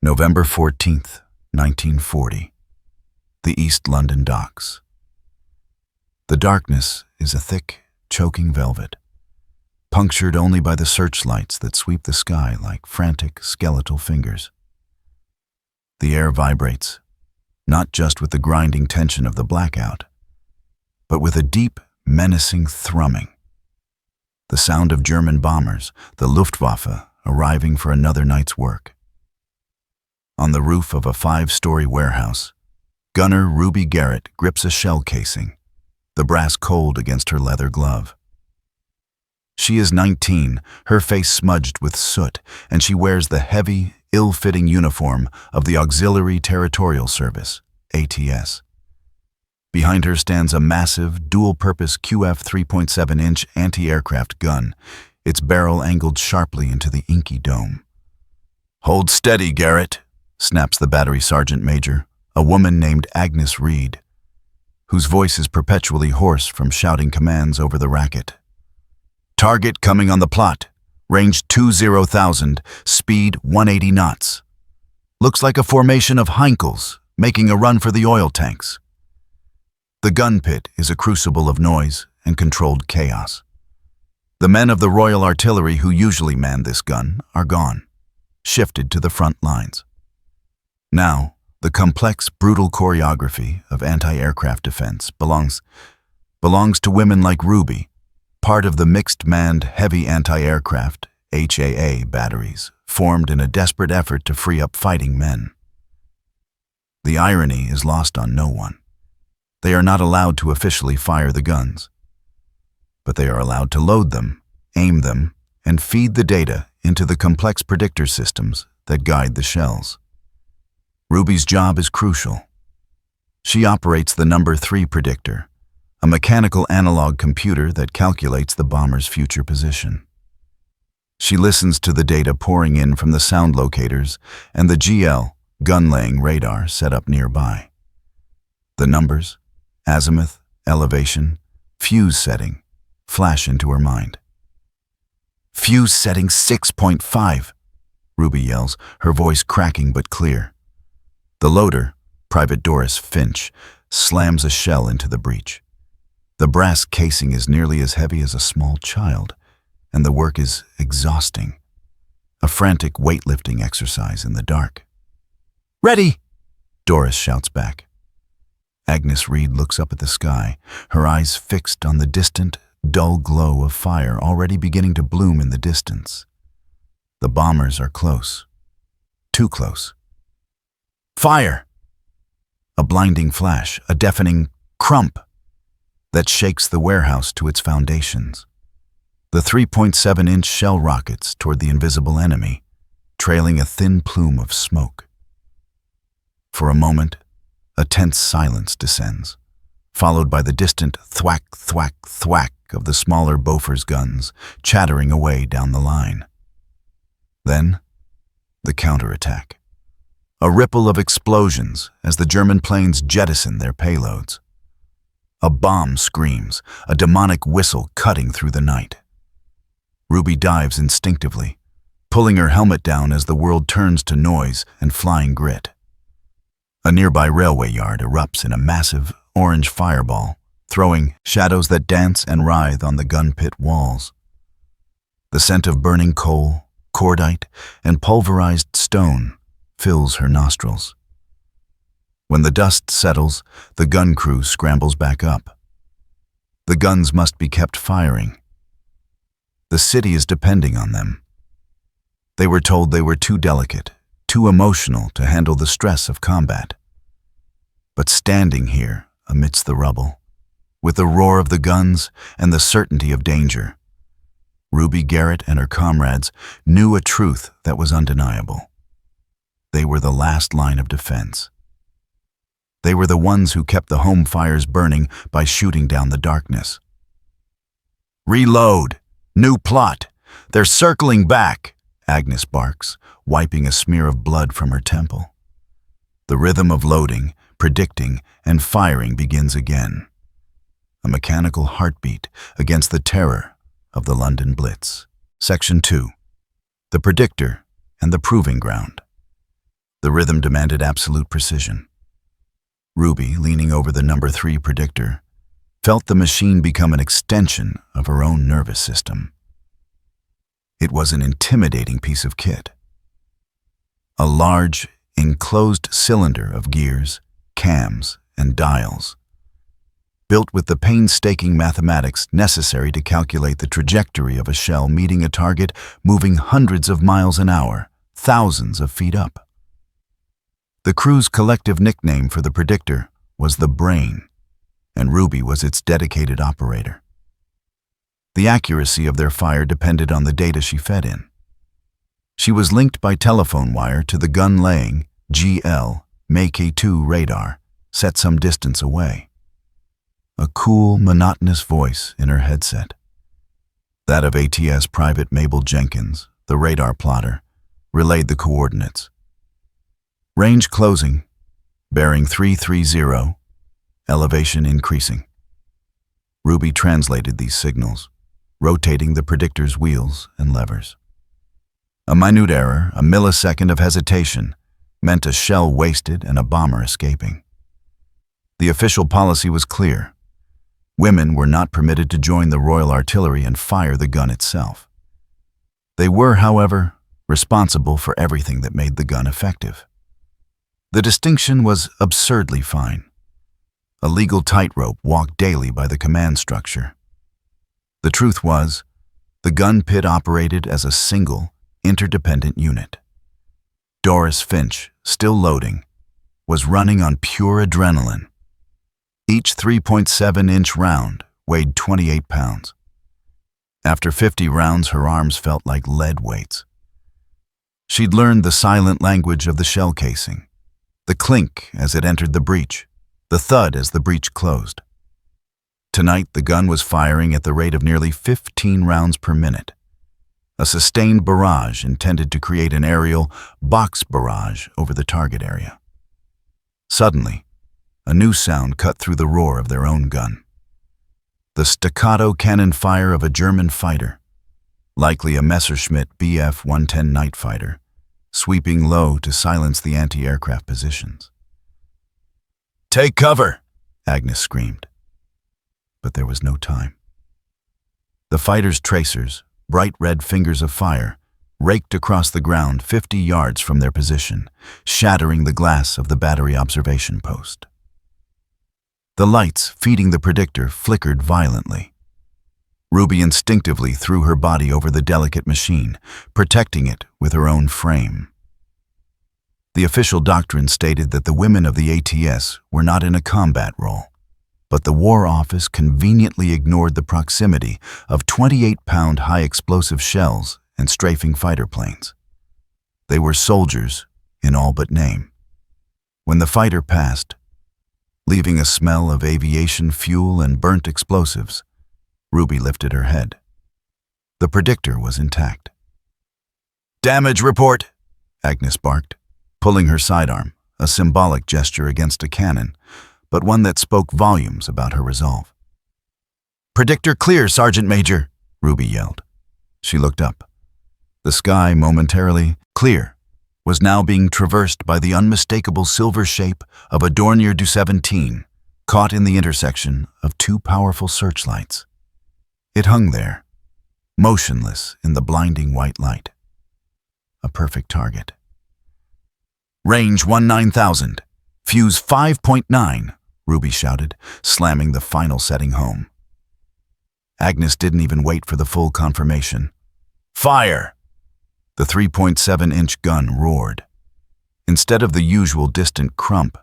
November 14th, 1940. The East London Docks. The darkness is a thick, choking velvet, punctured only by the searchlights that sweep the sky like frantic, skeletal fingers. The air vibrates, not just with the grinding tension of the blackout, but with a deep, menacing thrumming. The sound of German bombers, the Luftwaffe, arriving for another night's work. On the roof of a 5-story warehouse, gunner Ruby Garrett grips a shell casing, the brass cold against her leather glove. She is 19, her face smudged with soot, and she wears the heavy, ill-fitting uniform of the Auxiliary Territorial Service, ATS. Behind her stands a massive, dual-purpose QF 3.7-inch anti-aircraft gun, its barrel angled sharply into the inky dome. "Hold steady, Garrett," snaps the battery sergeant major, a woman named Agnes Reed, whose voice is perpetually hoarse from shouting commands over the racket. "Target coming on the plot. Range 20,000, speed 180 knots. Looks like a formation of Heinkels making a run for the oil tanks." The gun pit is a crucible of noise and controlled chaos. The men of the Royal Artillery who usually man this gun are gone, shifted to the front lines. Now, the complex, brutal choreography of anti-aircraft defense belongs to women like Ruby, part of the mixed-manned heavy anti-aircraft, HAA, batteries, formed in a desperate effort to free up fighting men. The irony is lost on no one. They are not allowed to officially fire the guns, but they are allowed to load them, aim them, and feed the data into the complex predictor systems that guide the shells. Ruby's job is crucial. She operates the number 3 predictor, a mechanical analog computer that calculates the bomber's future position. She listens to the data pouring in from the sound locators and the GL, gun-laying radar set up nearby. The numbers, azimuth, elevation, fuse setting, flash into her mind. "Fuse setting 6.5, Ruby yells, her voice cracking but clear. The loader, Private Doris Finch, slams a shell into the breech. The brass casing is nearly as heavy as a small child, and the work is exhausting. A frantic weightlifting exercise in the dark. "Ready!" Doris shouts back. Agnes Reed looks up at the sky, her eyes fixed on the distant, dull glow of fire already beginning to bloom in the distance. The bombers are close. Too close. "Fire!" A blinding flash, a deafening crump that shakes the warehouse to its foundations. The 3.7-inch shell rockets toward the invisible enemy, trailing a thin plume of smoke. For a moment, a tense silence descends, followed by the distant thwack, thwack, thwack of the smaller Bofors guns chattering away down the line. Then, the counterattack. A ripple of explosions as the German planes jettison their payloads. A bomb screams, a demonic whistle cutting through the night. Ruby dives instinctively, pulling her helmet down as the world turns to noise and flying grit. A nearby railway yard erupts in a massive, orange fireball, throwing shadows that dance and writhe on the gun pit walls. The scent of burning coal, cordite, and pulverized stone fills her nostrils. When the dust settles, the gun crew scrambles back up. The guns must be kept firing. The city is depending on them. They were told they were too delicate, too emotional to handle the stress of combat. But standing here amidst the rubble, with the roar of the guns and the certainty of danger, Ruby Garrett and her comrades knew a truth that was undeniable. They were the last line of defense. They were the ones who kept the home fires burning by shooting down the darkness. "Reload! New plot! They're circling back!" Agnes barks, wiping a smear of blood from her temple. The rhythm of loading, predicting, and firing begins again. A mechanical heartbeat against the terror of the London Blitz. Section 2. The Predictor and the Proving Ground. The rhythm demanded absolute precision. Ruby, leaning over the number 3 predictor, felt the machine become an extension of her own nervous system. It was an intimidating piece of kit. A large, enclosed cylinder of gears, cams, and dials, built with the painstaking mathematics necessary to calculate the trajectory of a shell meeting a target moving hundreds of miles an hour, thousands of feet up. The crew's collective nickname for the predictor was the Brain, and Ruby was its dedicated operator. The accuracy of their fire depended on the data she fed in. She was linked by telephone wire to the gun-laying GL Make-2 radar, set some distance away. A cool, monotonous voice in her headset. That of ATS Private Mabel Jenkins, the radar plotter, relayed the coordinates. Range closing, bearing 330, elevation increasing. Ruby translated these signals, rotating the predictor's wheels and levers. A minute error, a millisecond of hesitation, meant a shell wasted and a bomber escaping. The official policy was clear. Women were not permitted to join the Royal Artillery and fire the gun itself. They were, however, responsible for everything that made the gun effective. The distinction was absurdly fine. A legal tightrope walked daily by the command structure. The truth was, the gun pit operated as a single, interdependent unit. Doris Finch, still loading, was running on pure adrenaline. Each 3.7-inch round weighed 28 pounds. After 50 rounds, her arms felt like lead weights. She'd learned the silent language of the shell casing, the clink as it entered the breech, the thud as the breech closed. Tonight, the gun was firing at the rate of nearly 15 rounds per minute, a sustained barrage intended to create an aerial box barrage over the target area. Suddenly, a new sound cut through the roar of their own gun. The staccato cannon fire of a German fighter, likely a Messerschmitt Bf-110 night fighter, sweeping low to silence the anti-aircraft positions. "Take cover!" Agnes screamed. But there was no time. The fighter's tracers, bright red fingers of fire, raked across the ground 50 yards from their position, shattering the glass of the battery observation post. The lights feeding the predictor flickered violently. Ruby instinctively threw her body over the delicate machine, protecting it with her own frame. The official doctrine stated that the women of the ATS were not in a combat role, but the War Office conveniently ignored the proximity of 28-pound high-explosive shells and strafing fighter planes. They were soldiers in all but name. When the fighter passed, leaving a smell of aviation fuel and burnt explosives, Ruby lifted her head. The predictor was intact. "Damage report," Agnes barked, pulling her sidearm, a symbolic gesture against a cannon, but one that spoke volumes about her resolve. "Predictor clear, Sergeant Major," Ruby yelled. She looked up. The sky, momentarily clear, was now being traversed by the unmistakable silver shape of a Dornier du 17, caught in the intersection of two powerful searchlights. It hung there, motionless in the blinding white light. A perfect target. "Range 19,000, fuse 5.9, Ruby shouted, slamming the final setting home. Agnes didn't even wait for the full confirmation. "Fire!" The 3.7-inch gun roared. Instead of the usual distant crump,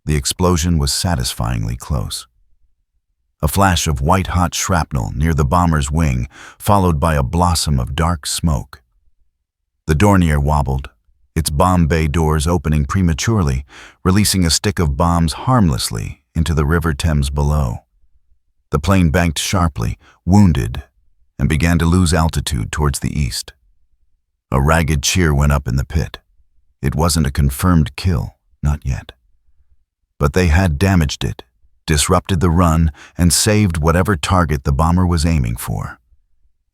the explosion was satisfyingly close. A flash of white-hot shrapnel near the bomber's wing, followed by a blossom of dark smoke. The Dornier wobbled, its bomb bay doors opening prematurely, releasing a stick of bombs harmlessly into the River Thames below. The plane banked sharply, wounded, and began to lose altitude towards the east. A ragged cheer went up in the pit. It wasn't a confirmed kill, not yet. But they had damaged it, disrupted the run, and saved whatever target the bomber was aiming for.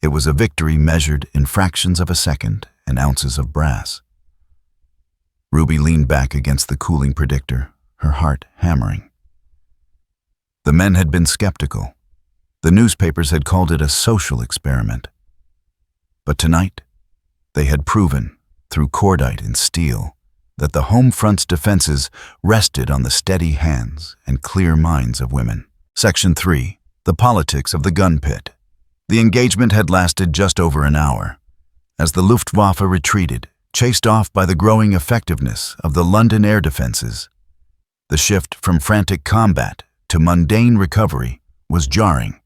It was a victory measured in fractions of a second and ounces of brass. Ruby leaned back against the cooling predictor, her heart hammering. The men had been skeptical. The newspapers had called it a social experiment. But tonight, they had proven, through cordite and steel, that the home front's defenses rested on the steady hands and clear minds of women. Section 3. The politics of the gun pit. The engagement had lasted just over an hour. As the Luftwaffe retreated, chased off by the growing effectiveness of the London air defenses, the shift from frantic combat to mundane recovery was jarring.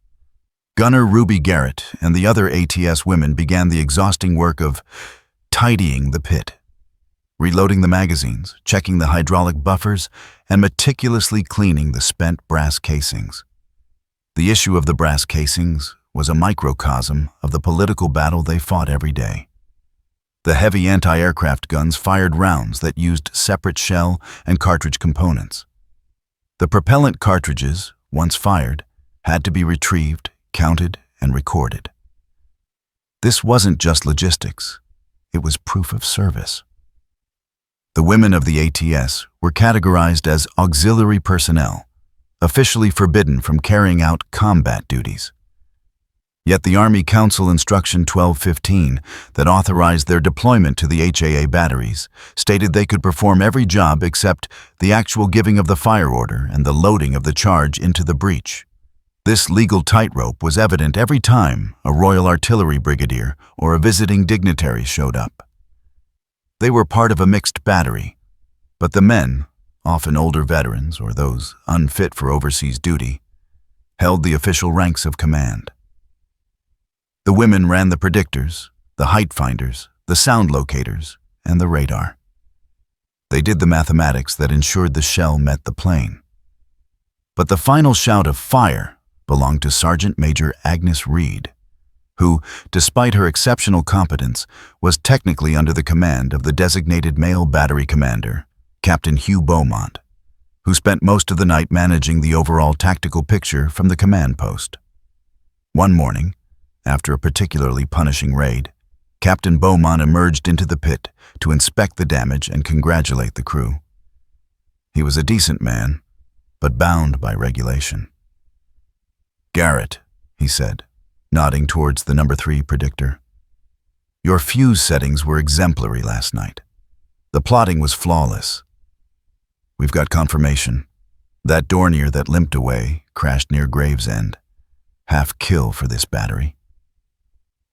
Gunner Ruby Garrett and the other ATS women began the exhausting work of tidying the pit, reloading the magazines, checking the hydraulic buffers, and meticulously cleaning the spent brass casings. The issue of the brass casings was a microcosm of the political battle they fought every day. The heavy anti-aircraft guns fired rounds that used separate shell and cartridge components. The propellant cartridges, once fired, had to be retrieved, counted, and recorded. This wasn't just logistics, it was proof of service. The women of the ATS were categorized as auxiliary personnel, officially forbidden from carrying out combat duties. Yet the Army Council Instruction 1215 that authorized their deployment to the HAA batteries stated they could perform every job except the actual giving of the fire order and the loading of the charge into the breech. This legal tightrope was evident every time a Royal Artillery brigadier or a visiting dignitary showed up. They were part of a mixed battery, but the men, often older veterans or those unfit for overseas duty, held the official ranks of command. The women ran the predictors, the height finders, the sound locators, and the radar. They did the mathematics that ensured the shell met the plane. But the final shout of fire belonged to Sergeant Major Agnes Reed, who, despite her exceptional competence, was technically under the command of the designated male battery commander, Captain Hugh Beaumont, who spent most of the night managing the overall tactical picture from the command post. One morning, after a particularly punishing raid, Captain Beaumont emerged into the pit to inspect the damage and congratulate the crew. He was a decent man, but bound by regulation. "Garrett," he said, nodding towards the number 3 predictor. "Your fuse settings were exemplary last night. The plotting was flawless. We've got confirmation. That Dornier that limped away crashed near Gravesend. Half kill for this battery."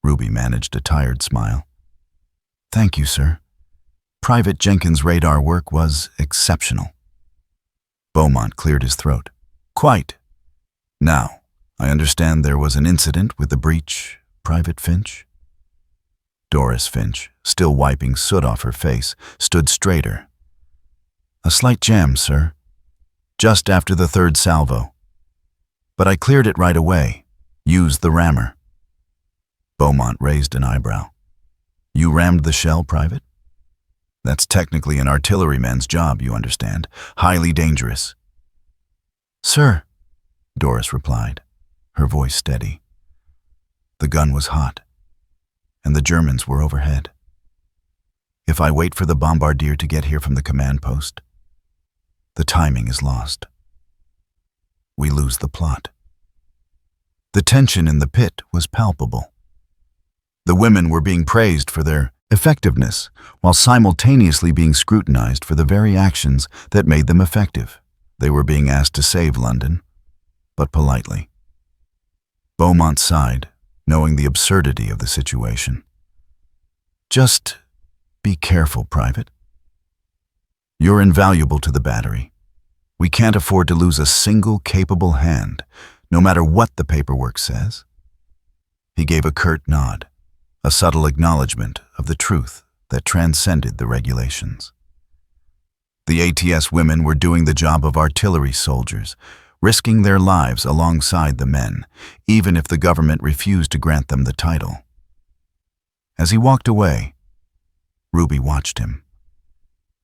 Ruby managed a tired smile. "Thank you, sir. Private Jenkins' radar work was exceptional." Beaumont cleared his throat. "Quite. Now, I understand there was an incident with the breech, Private Finch?" Doris Finch, still wiping soot off her face, stood straighter. "A slight jam, sir. Just after the 3rd salvo. But I cleared it right away. Used the rammer." Beaumont raised an eyebrow. "You rammed the shell, Private? That's technically an artilleryman's job, you understand. Highly dangerous." "Sir," Doris replied, her voice steady. "The gun was hot, and the Germans were overhead. If I wait for the bombardier to get here from the command post, the timing is lost. We lose the plot." The tension in the pit was palpable. The women were being praised for their effectiveness, while simultaneously being scrutinized for the very actions that made them effective. They were being asked to save London, but politely. Beaumont sighed, knowing the absurdity of the situation. "Just be careful, Private. You're invaluable to the battery. We can't afford to lose a single capable hand, no matter what the paperwork says." He gave a curt nod, a subtle acknowledgement of the truth that transcended the regulations. The ATS women were doing the job of artillery soldiers, risking their lives alongside the men, even if the government refused to grant them the title. As he walked away, Ruby watched him.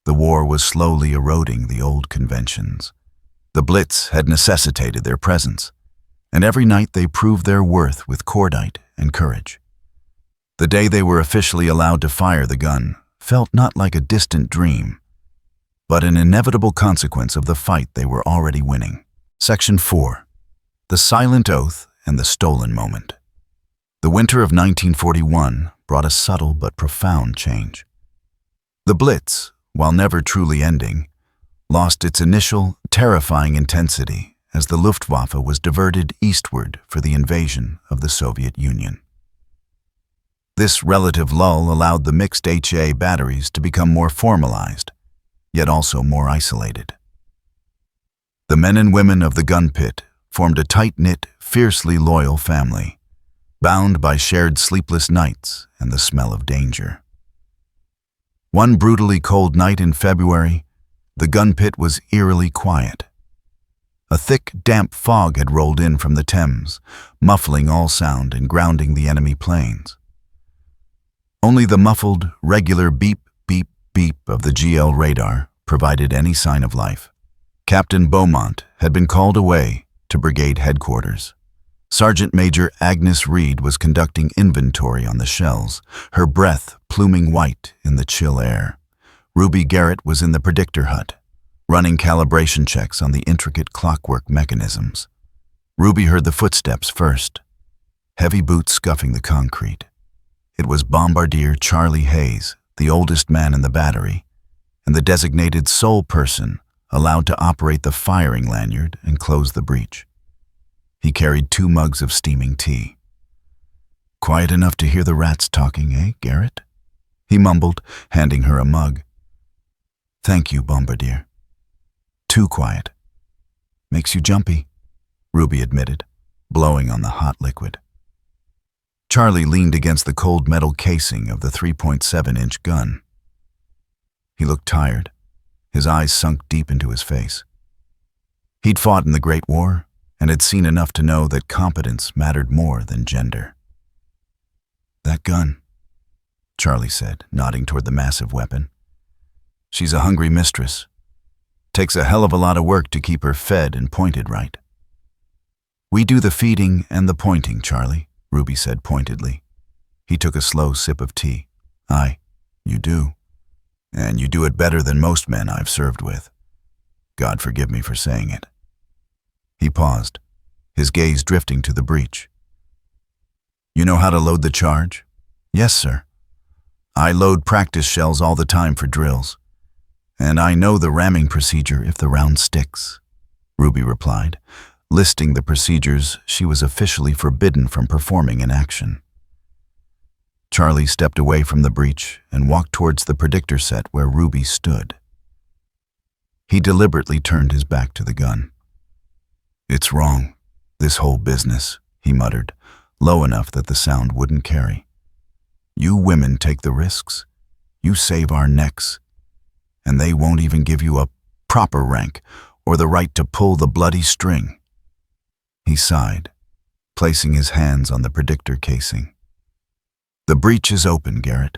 The war was slowly eroding the old conventions. The Blitz had necessitated their presence, and every night they proved their worth with cordite and courage. The day they were officially allowed to fire the gun felt not like a distant dream, but an inevitable consequence of the fight they were already winning. Section 4. The Silent Oath and the Stolen Moment. The winter of 1941 brought a subtle but profound change. The Blitz, while never truly ending, lost its initial, terrifying intensity as the Luftwaffe was diverted eastward for the invasion of the Soviet Union. This relative lull allowed the mixed HA batteries to become more formalized, yet also more isolated. The men and women of the gun pit formed a tight-knit, fiercely loyal family, bound by shared sleepless nights and the smell of danger. One brutally cold night in February, the gun pit was eerily quiet. A thick, damp fog had rolled in from the Thames, muffling all sound and grounding the enemy planes. Only the muffled, regular beep, beep, beep of the GL radar provided any sign of life. Captain Beaumont had been called away to brigade headquarters. Sergeant Major Agnes Reed was conducting inventory on the shells, her breath pluming white in the chill air. Ruby Garrett was in the predictor hut, running calibration checks on the intricate clockwork mechanisms. Ruby heard the footsteps first, heavy boots scuffing the concrete. It was Bombardier Charlie Hayes, the oldest man in the battery, and the designated sole person allowed to operate the firing lanyard and close the breach. He carried 2 mugs of steaming tea. "Quiet enough to hear the rats talking, eh, Garrett?" he mumbled, handing her a mug. "Thank you, Bombardier." "Too quiet. Makes you jumpy," Ruby admitted, blowing on the hot liquid. Charlie leaned against the cold metal casing of the 3.7-inch gun. He looked tired, his eyes sunk deep into his face. He'd fought in the Great War and had seen enough to know that competence mattered more than gender. "That gun," Charlie said, nodding toward the massive weapon. "She's a hungry mistress. Takes a hell of a lot of work to keep her fed and pointed right." "We do the feeding and the pointing, Charlie," Ruby said pointedly. He took a slow sip of tea. "Aye, you do. And you do it better than most men I've served with. God forgive me for saying it." He paused, his gaze drifting to the breech. "You know how to load the charge?" "Yes, sir. I load practice shells all the time for drills. And I know the ramming procedure if the round sticks," Ruby replied, listing the procedures she was officially forbidden from performing in action. Charlie stepped away from the breech and walked towards the predictor set where Ruby stood. He deliberately turned his back to the gun. "It's wrong, this whole business," he muttered, low enough that the sound wouldn't carry. "You women take the risks. You save our necks. And they won't even give you a proper rank or the right to pull the bloody string." He sighed, placing his hands on the predictor casing. "The breech is open, Garrett.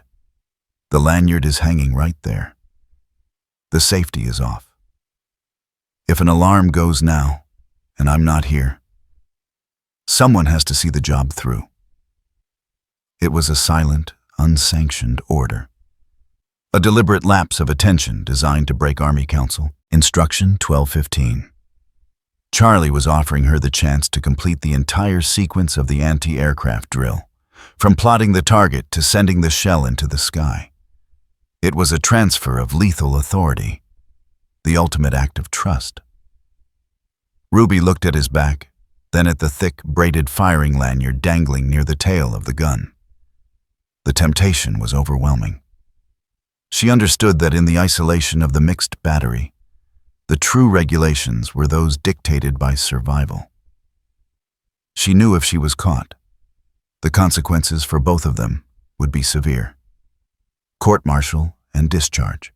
The lanyard is hanging right there. The safety is off. If an alarm goes now, and I'm not here, someone has to see the job through." It was a silent, unsanctioned order. A deliberate lapse of attention designed to break Army Council. Instruction 1215. Charlie was offering her the chance to complete the entire sequence of the anti-aircraft drill, from plotting the target to sending the shell into the sky. It was a transfer of lethal authority, the ultimate act of trust. Ruby looked at his back, then at the thick, braided firing lanyard dangling near the tail of the gun. The temptation was overwhelming. She understood that in the isolation of the mixed battery, the true regulations were those dictated by survival. She knew if she was caught, the consequences for both of them would be severe: court-martial and discharge.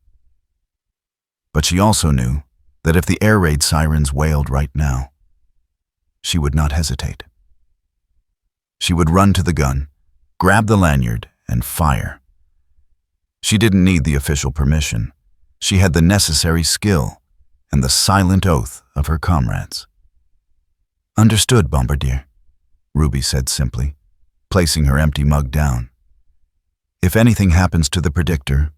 But she also knew that if the air raid sirens wailed right now, she would not hesitate. She would run to the gun, grab the lanyard, and fire. She didn't need the official permission. She had the necessary skill and the silent oath of her comrades. "Understood, Bombardier," Ruby said simply, placing her empty mug down. "If anything happens to the predictor,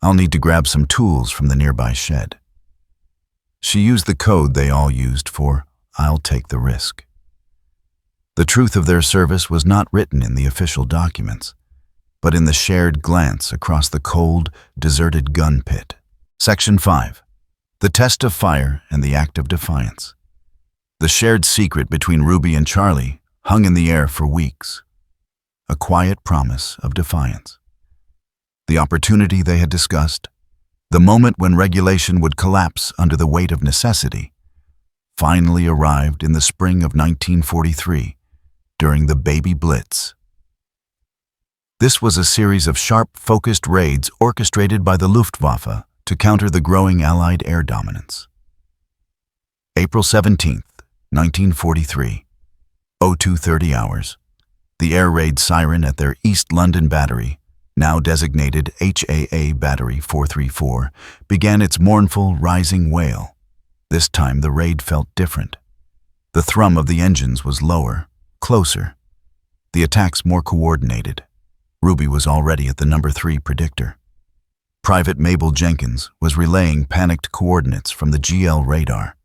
I'll need to grab some tools from the nearby shed. She used the code they all used for "I'll take the risk." The truth of their service was not written in the official documents, but in the shared glance across the cold, deserted gun pit. Section 5. The Test of Fire and the Act of Defiance. The shared secret between Ruby and Charlie hung in the air for weeks. A quiet promise of defiance. The opportunity they had discussed, the moment when regulation would collapse under the weight of necessity, finally arrived in the spring of 1943 during the Baby Blitz. This was a series of sharp, focused raids orchestrated by the Luftwaffe to counter the growing Allied air dominance. April 17, 1943, 02:30 hours. The air raid siren at their East London battery, now designated HAA Battery 434, began its mournful, rising wail. This time the raid felt different. The thrum of the engines was lower, closer. The attacks more coordinated. Ruby was already at the number 3 predictor. Private Mabel Jenkins was relaying panicked coordinates from the GL radar.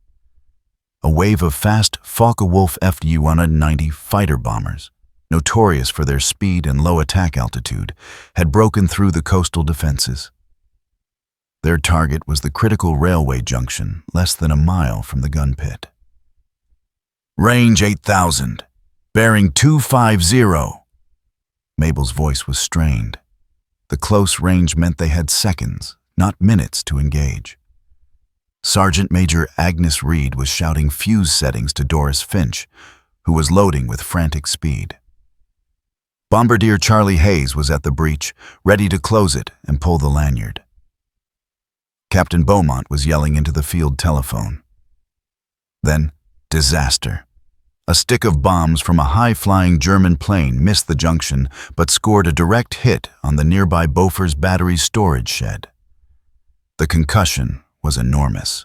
A wave of fast Focke-Wulf Fu-190 fighter bombers, notorious for their speed and low attack altitude, had broken through the coastal defenses. Their target was the critical railway junction less than a mile from the gun pit. "Range 8,000, bearing 250. Mabel's voice was strained. The close range meant they had seconds, not minutes, to engage. Sergeant Major Agnes Reed was shouting fuse settings to Doris Finch, who was loading with frantic speed. Bombardier Charlie Hayes was at the breach, ready to close it and pull the lanyard. Captain Beaumont was yelling into the field telephone. Then, disaster. A stick of bombs from a high-flying German plane missed the junction but scored a direct hit on the nearby Bofors battery storage shed. The concussion was enormous.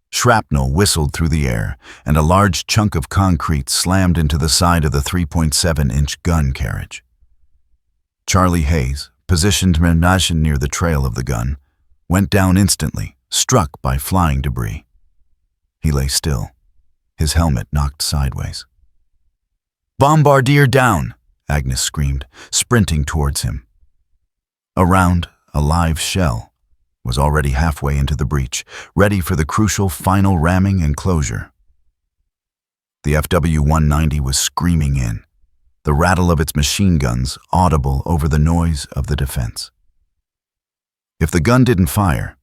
Shrapnel whistled through the air, and a large chunk of concrete slammed into the side of the 3.7-inch gun carriage. Charlie Hayes, positioned near the trail of the gun, went down instantly, struck by flying debris. He lay still, his helmet knocked sideways. "Bombardier down!" Agnes screamed, sprinting towards him. A round, a live shell, was already halfway into the breach, ready for the crucial final ramming and closure. The FW-190 was screaming in, the rattle of its machine guns audible over the noise of the defense. If the gun didn't fire,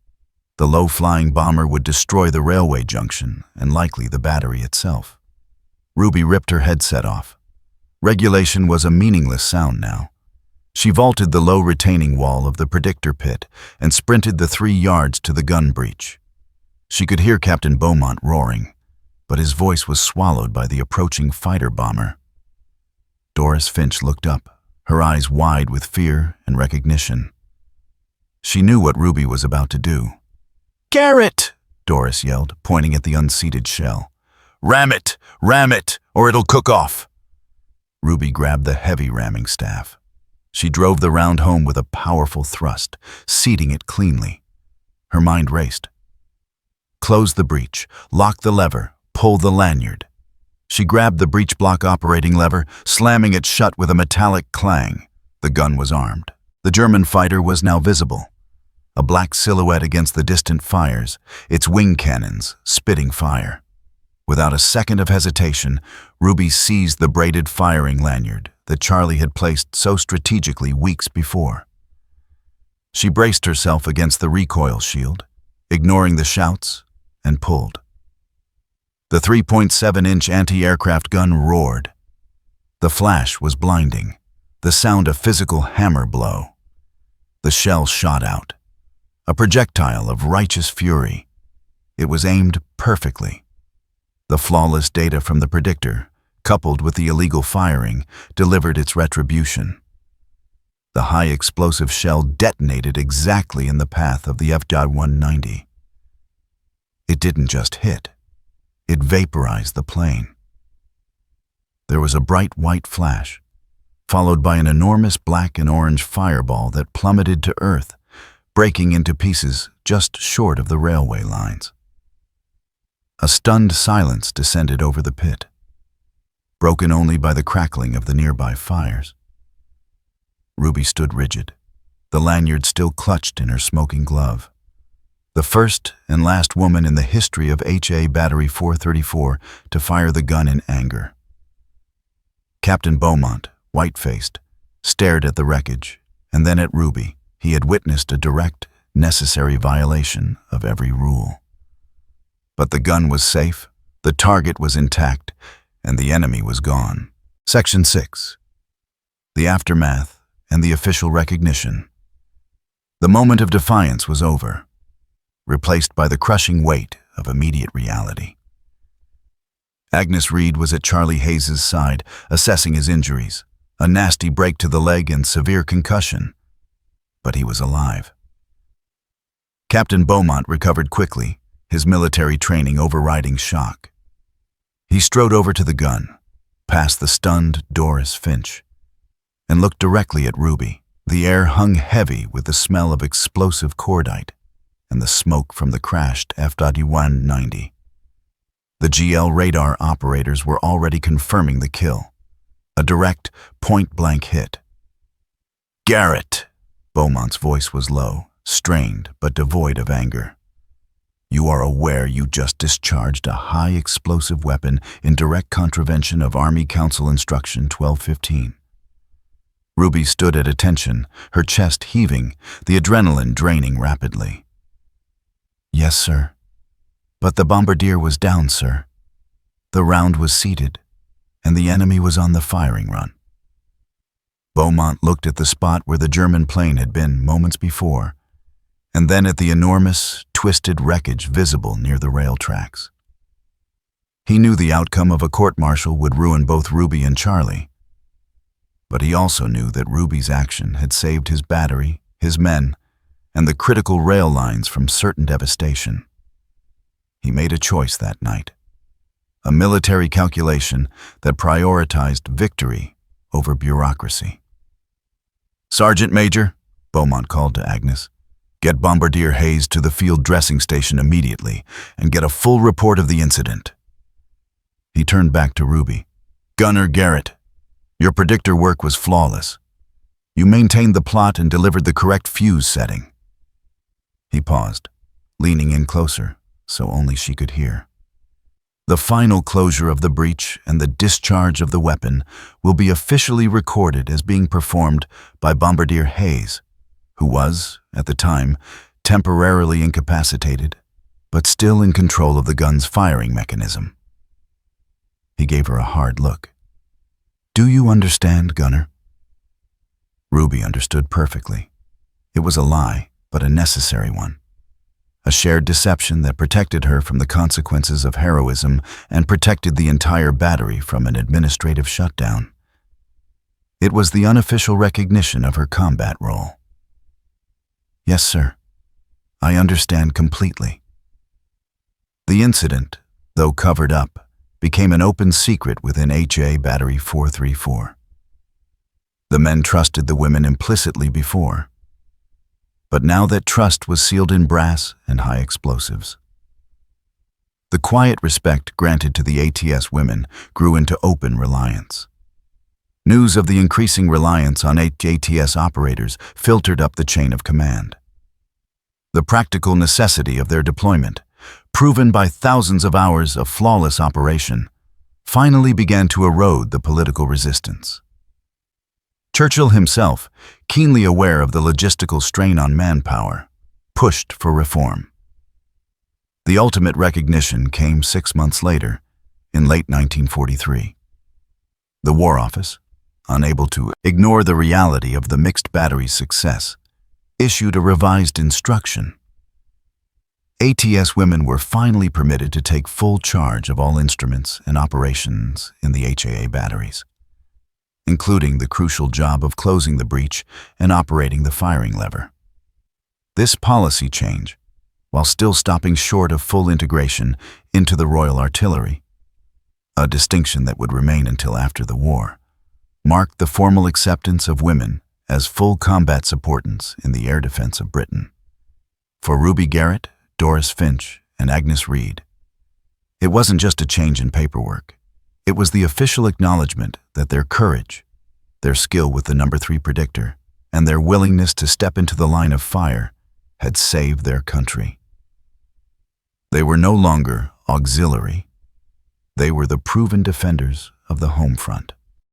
the low-flying bomber would destroy the railway junction and likely the battery itself. Ruby ripped her headset off. Regulation was a meaningless sound now. She vaulted the low retaining wall of the predictor pit and sprinted the 3 yards to the gun breach. She could hear Captain Beaumont roaring, but his voice was swallowed by the approaching fighter bomber. Doris Finch looked up, her eyes wide with fear and recognition. She knew what Ruby was about to do. "Garrett!" Doris yelled, pointing at the unseated shell. Ram it, or it'll cook off." Ruby grabbed the heavy ramming staff. She drove the round home with a powerful thrust, seating it cleanly. Her mind raced. Close the breech, lock the lever, pull the lanyard. She grabbed the breech block operating lever, slamming it shut with a metallic clang. The gun was armed. The German fighter was now visible, a black silhouette against the distant fires, its wing cannons spitting fire. Without a second of hesitation, Ruby seized the braided firing lanyard that Charlie had placed so strategically weeks before. She braced herself against the recoil shield, ignoring the shouts, and pulled. The 3.7-inch anti-aircraft gun roared. The flash was blinding, the sound a physical hammer blow. The shell shot out, a projectile of righteous fury. It was aimed perfectly. The flawless data from the predictor, coupled with the illegal firing, delivered its retribution. The high-explosive shell detonated exactly in the path of the FW-190. It didn't just hit. It vaporized the plane. There was a bright white flash, followed by an enormous black and orange fireball that plummeted to earth, breaking into pieces just short of the railway lines. A stunned silence descended over the pit, broken only by the crackling of the nearby fires. Ruby stood rigid, the lanyard still clutched in her smoking glove. The first and last woman in the history of HA Battery 434 to fire the gun in anger. Captain Beaumont, white-faced, stared at the wreckage, and then at Ruby. He had witnessed a direct, necessary violation of every rule. But the gun was safe, the target was intact, and the enemy was gone. Section 6. The aftermath and the official recognition. The moment of defiance was over, replaced by the crushing weight of immediate reality. Agnes Reed was at Charlie Hayes' side, assessing his injuries, a nasty break to the leg and severe concussion. But he was alive. Captain Beaumont recovered quickly, his military training overriding shock. He strode over to the gun, past the stunned Doris Finch, and looked directly at Ruby. The air hung heavy with the smell of explosive cordite and the smoke from the crashed WWII. The GL radar operators were already confirming the kill, a direct, point-blank hit. "Garrett!" Beaumont's voice was low, strained but devoid of anger. "You are aware you just discharged a high-explosive weapon in direct contravention of Army Council Instruction 1215. Ruby stood at attention, her chest heaving, the adrenaline draining rapidly. "Yes, sir. But the bombardier was down, sir. The round was seated, and the enemy was on the firing run." Beaumont looked at the spot where the German plane had been moments before, and then at the enormous, twisted wreckage visible near the rail tracks. He knew the outcome of a court-martial would ruin both Ruby and Charlie, but he also knew that Ruby's action had saved his battery, his men, and the critical rail lines from certain devastation. He made a choice that night, a military calculation that prioritized victory over bureaucracy. "Sergeant Major," Beaumont called to Agnes, "get Bombardier Hayes to the field dressing station immediately and get a full report of the incident." He turned back to Ruby. "Gunner Garrett, your predictor work was flawless. You maintained the plot and delivered the correct fuse setting." He paused, leaning in closer so only she could hear. "The final closure of the breach and the discharge of the weapon will be officially recorded as being performed by Bombardier Hayes, who was, at the time, temporarily incapacitated, but still in control of the gun's firing mechanism." He gave her a hard look. "Do you understand, Gunner?" Ruby understood perfectly. It was a lie, but a necessary one. A shared deception that protected her from the consequences of heroism and protected the entire battery from an administrative shutdown. It was the unofficial recognition of her combat role. "Yes, sir. I understand completely." The incident, though covered up, became an open secret within HA Battery 434. The men trusted the women implicitly before, but now that trust was sealed in brass and high explosives. The quiet respect granted to the ATS women grew into open reliance. News of the increasing reliance on ATS operators filtered up the chain of command. The practical necessity of their deployment, proven by thousands of hours of flawless operation, finally began to erode the political resistance. Churchill himself, keenly aware of the logistical strain on manpower, pushed for reform. The ultimate recognition came 6 months later, in late 1943. The War Office, unable to ignore the reality of the mixed battery's success, issued a revised instruction. ATS women were finally permitted to take full charge of all instruments and operations in the HAA batteries, including the crucial job of closing the breach and operating the firing lever. This policy change, while still stopping short of full integration into the Royal Artillery, a distinction that would remain until after the war, marked the formal acceptance of women as full combat supportants in the air defense of Britain. For Ruby Garrett, Doris Finch, and Agnes Reed, it wasn't just a change in paperwork. It was the official acknowledgement that their courage, their skill with the number 3 predictor, and their willingness to step into the line of fire had saved their country. They were no longer auxiliary. They were the proven defenders of the home front.